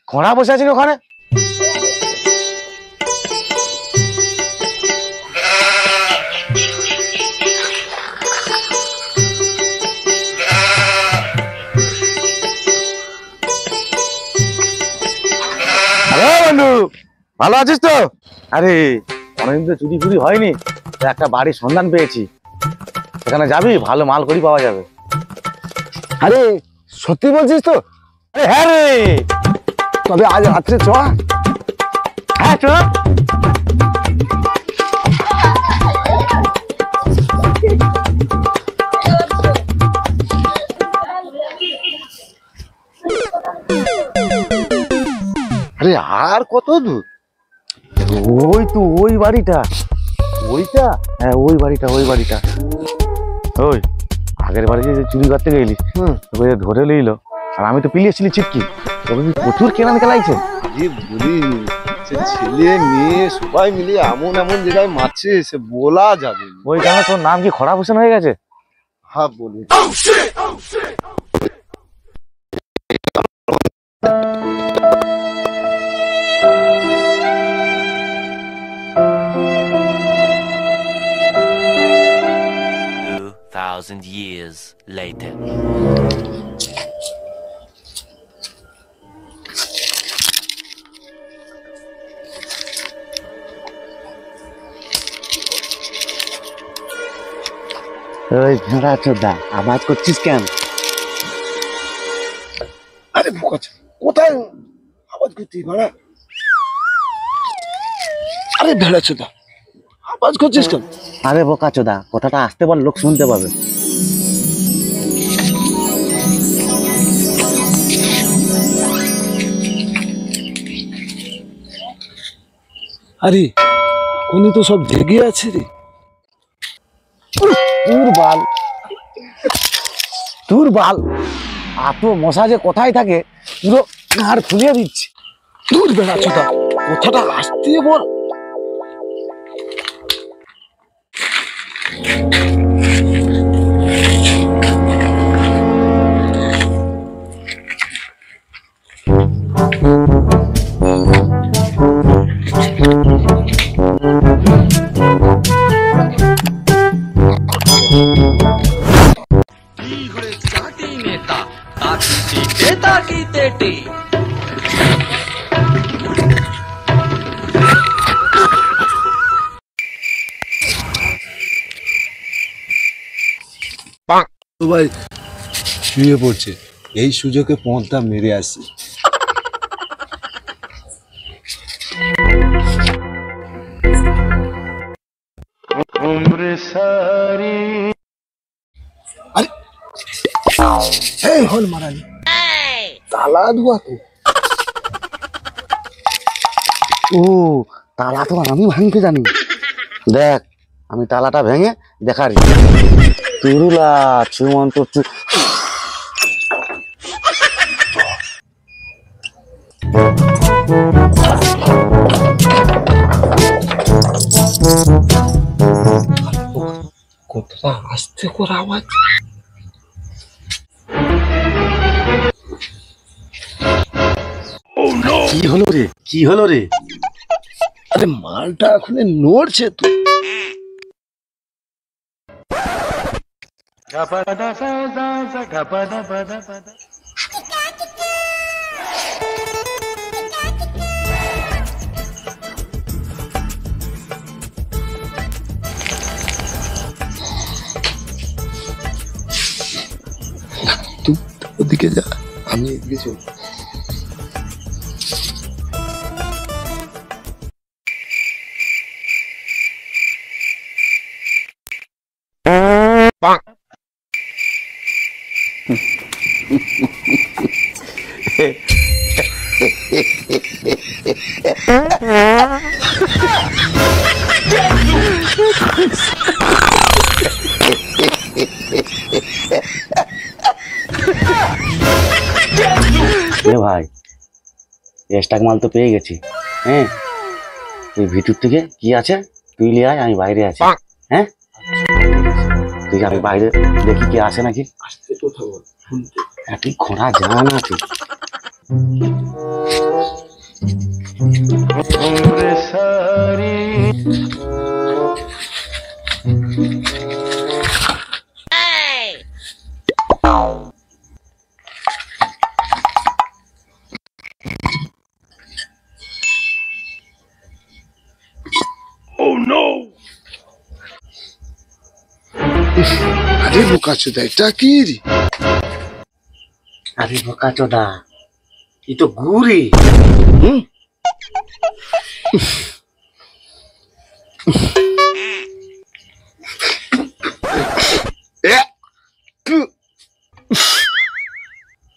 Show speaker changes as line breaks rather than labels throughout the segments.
ঘোড়া বসে আছেন ওখানে? বন্ধু ভালো আছিস তো? আরে অনেকদিন তো চুরি ফুরি হয়নি, একটা বাড়ির সন্ধান পেয়েছি, সেখানে যাবি, ভালো মাল করি পাওয়া যাবে।
আরে সত্যি বলছিস তো?
আরে হ্যাঁ রে।
তবে আজ রাত্রে চ।
হ্যাঁ চ। আরে আর কত দূর? ওই তো ওই বাড়িটা। ওইটা? হ্যাঁ ওই বাড়িটা, ওই বাড়িটা। ওই আগের বাড়ি যে চুরি করতে গেলি, ধরে লইল, আর আমি তো পিলিয়েছিলি চিটকি, তোকে কি প্রচুর কেনান খেলাইছে?
বলি ছেলে মেয়ে সবাই মিলে এমন এমন জায়গায় মারছে সে বলা যাবে।
ওই কেন তোর নাম কি খরা ভূষণ হয়ে গেছে?
হ্যাঁ বলি।
Years later.
ওই ভেড়া চোদা, আওয়াজ করছিস কেন?
আরে কোথায় আওয়াজ করছিস ভাড়া? আরে ভেড়া চোদা আওয়াজ করছিস কেন?
আরে বোকা চোদা, কথাটা আসতে বল, লোক শুনতে পাবে।
আরে উনি তো সব জেগে আছে রে।
তোর বাল, তোর বাল, এত মশা যে কোথায় থাকে পুরো ঘাড় ফুলিয়ে দিচ্ছে।
তোর বেড়া চোদা কথাটা আসতে বল। সবাই শুয়ে পড়ছে, এই সুযোগে পথটা মেরে আসছে। এই হল মারানি তালা ধোয়া তো।
ও তালা তো আমি ভাঙতে জানি, দেখ আমি তালাটা ভেঙে দেখারি। তুরুলা চুমন্ত
কতটা আস্তে করে আওয়াজ।
কি হলো রে, কি হলো রে?
আরে মালটা এখন নড়ছে তো। তুই ওদিকে যা, আমি এদিকে চল।
ভাই এক্সট্রা মাল তো পেয়ে গেছি। হ্যাঁ তুই ভিতর থেকে কি আছে তুই নিয়ে আয়, আমি বাইরে আছি। হ্যাঁ তুই আমি বাইরে দেখি কি আসে নাকি।
আস্তে কথা বল, শুনতে।
তুই ঘোড়া যা না তুই
আরে বোকাচোদা, এটা কি রে?
আরে বোকা চোদা, ই তো গুড়ি।
হুম?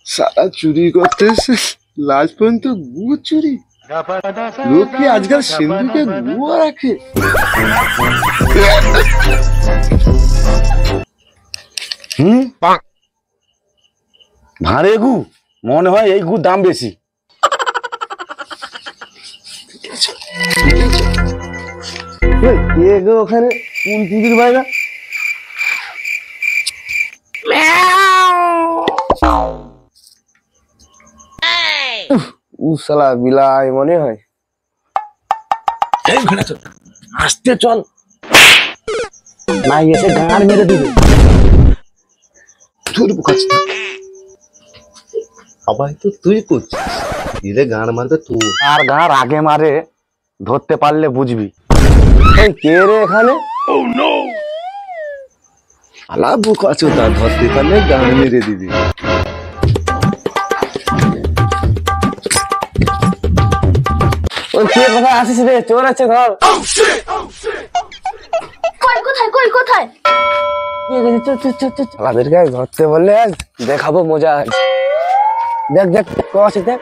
সারা চুরি করতে এসে লাস্ট পর্যন্ত গুড় চুরি। লোক কি আজকাল সিন্ধুকে গুয়া রাখে?
ভাঁড়ে গু, মনে হয় এই গুড় দাম বেশি।
কে গো ওখানে? কোন চুরির বাইরা?
শালা বিলাই মনে হয়।
আসতে চল, না এসে গাঁড় মেরে দিবে।
তোর বোকাচোদা, আবার তো তুই করছিস, দিলে গান মারবে তুই।
আর গাঁড় আগে মারে, ধরতে পারলে বুঝবি।
এই কে রে এখানে?
আলা বোকাচোদা, ধরতে পারলে গান মেরে দিবি।
ওই কে কোথায় আসিস রে? চোর আছে ঘর।
কই কোথায় কই কোথায়?
আমাদেরকে ধরতে বললে আজ দেখাবো মজা আজ। দেখ দেখ ক আছে দেখ।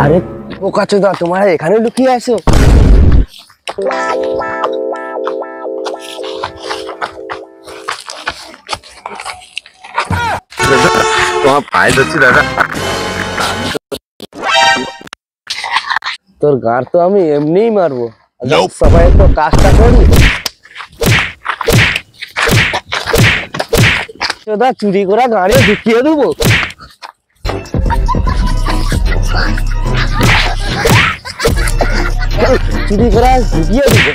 আরে বোকাচোদা, তোমরা এখানে লুকিয়ে আছো?
তোমার পায়ে ধরছি দাদা।
তোর গাঁর তো আমি এমনিই মারবো, সবাই তো কাজটা করি। চোদা, চুরি করা গাড়ি ঢুকিয়ে দেবো। চুরি করা ঢুকিয়ে দেবো।